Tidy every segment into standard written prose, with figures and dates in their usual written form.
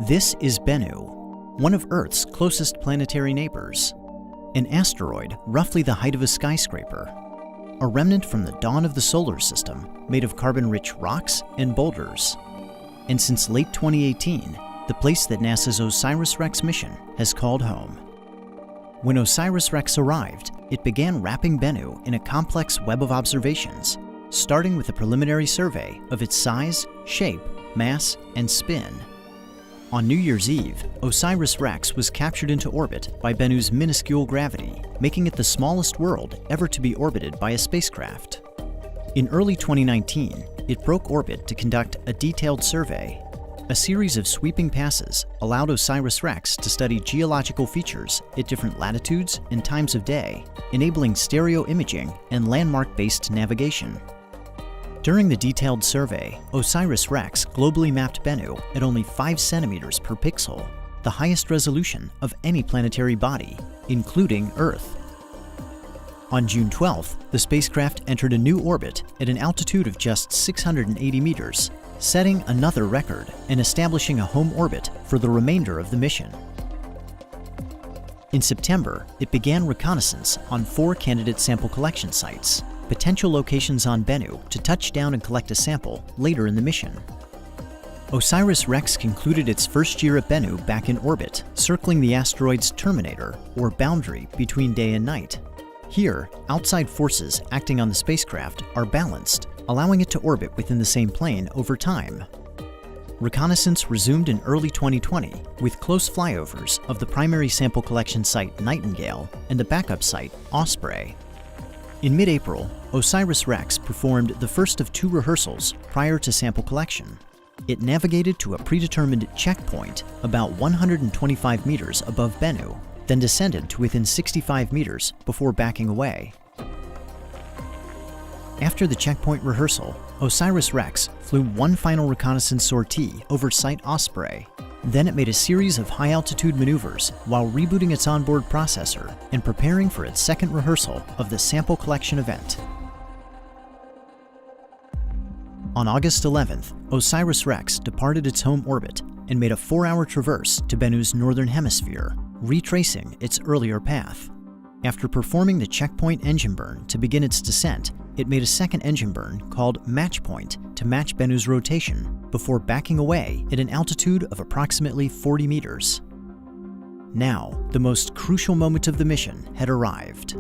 This is Bennu, one of Earth's closest planetary neighbors. An asteroid roughly the height of a skyscraper. A remnant from the dawn of the solar system made of carbon-rich rocks and boulders. And since late 2018, the place that NASA's OSIRIS-REx mission has called home. When OSIRIS-REx arrived, it began wrapping Bennu in a complex web of observations, starting with a preliminary survey of its size, shape, mass, and spin. On New Year's Eve, OSIRIS-REx was captured into orbit by Bennu's minuscule gravity, making it the smallest world ever to be orbited by a spacecraft. In early 2019, it broke orbit to conduct a detailed survey. A series of sweeping passes allowed OSIRIS-REx to study geological features at different latitudes and times of day, enabling stereo imaging and landmark-based navigation. During the detailed survey, OSIRIS-REx globally mapped Bennu at only 5 centimeters per pixel, the highest resolution of any planetary body, including Earth. On June 12th, the spacecraft entered a new orbit at an altitude of just 680 meters, setting another record and establishing a home orbit for the remainder of the mission. In September, it began reconnaissance on 4 candidate sample collection sites, potential locations on Bennu to touch down and collect a sample later in the mission. OSIRIS-REx concluded its first year at Bennu back in orbit, circling the asteroid's terminator, or boundary between day and night. Here, outside forces acting on the spacecraft are balanced, allowing it to orbit within the same plane over time. Reconnaissance resumed in early 2020 with close flyovers of the primary sample collection site Nightingale and the backup site Osprey. In mid-April, OSIRIS-REx performed the first of 2 rehearsals prior to sample collection. It navigated to a predetermined checkpoint about 125 meters above Bennu, then descended to within 65 meters before backing away. After the checkpoint rehearsal, OSIRIS-REx flew one final reconnaissance sortie over Site Osprey. Then it made a series of high-altitude maneuvers while rebooting its onboard processor and preparing for its second rehearsal of the sample collection event. On August 11th, OSIRIS-REx departed its home orbit and made a 4-hour traverse to Bennu's northern hemisphere, retracing its earlier path. After performing the checkpoint engine burn to begin its descent, it made a second engine burn called Match Point to match Bennu's rotation before backing away at an altitude of approximately 40 meters. Now, the most crucial moment of the mission had arrived.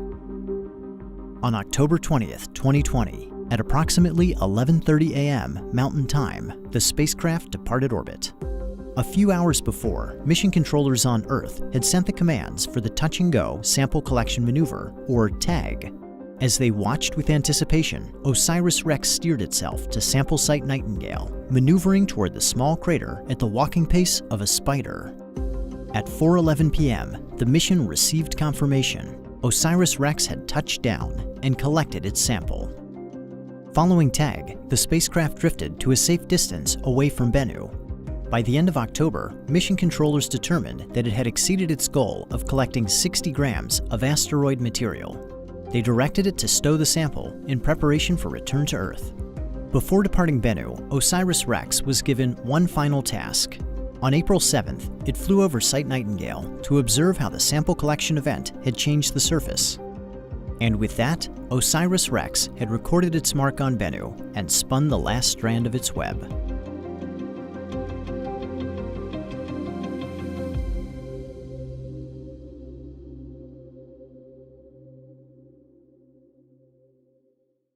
On October 20th, 2020, at approximately 11:30 a.m. Mountain Time, the spacecraft departed orbit. A few hours before, mission controllers on Earth had sent the commands for the Touch-and-Go Sample Collection Maneuver, or TAG. As they watched with anticipation, OSIRIS-REx steered itself to sample site Nightingale, maneuvering toward the small crater at the walking pace of a spider. At 4:11 p.m., the mission received confirmation. OSIRIS-REx had touched down and collected its sample. Following TAG, the spacecraft drifted to a safe distance away from Bennu. By the end of October, mission controllers determined that it had exceeded its goal of collecting 60 grams of asteroid material. They directed it to stow the sample in preparation for return to Earth. Before departing Bennu, OSIRIS-REx was given one final task. On April 7th, it flew over Site Nightingale to observe how the sample collection event had changed the surface. And with that, OSIRIS-REx had recorded its mark on Bennu and spun the last strand of its web.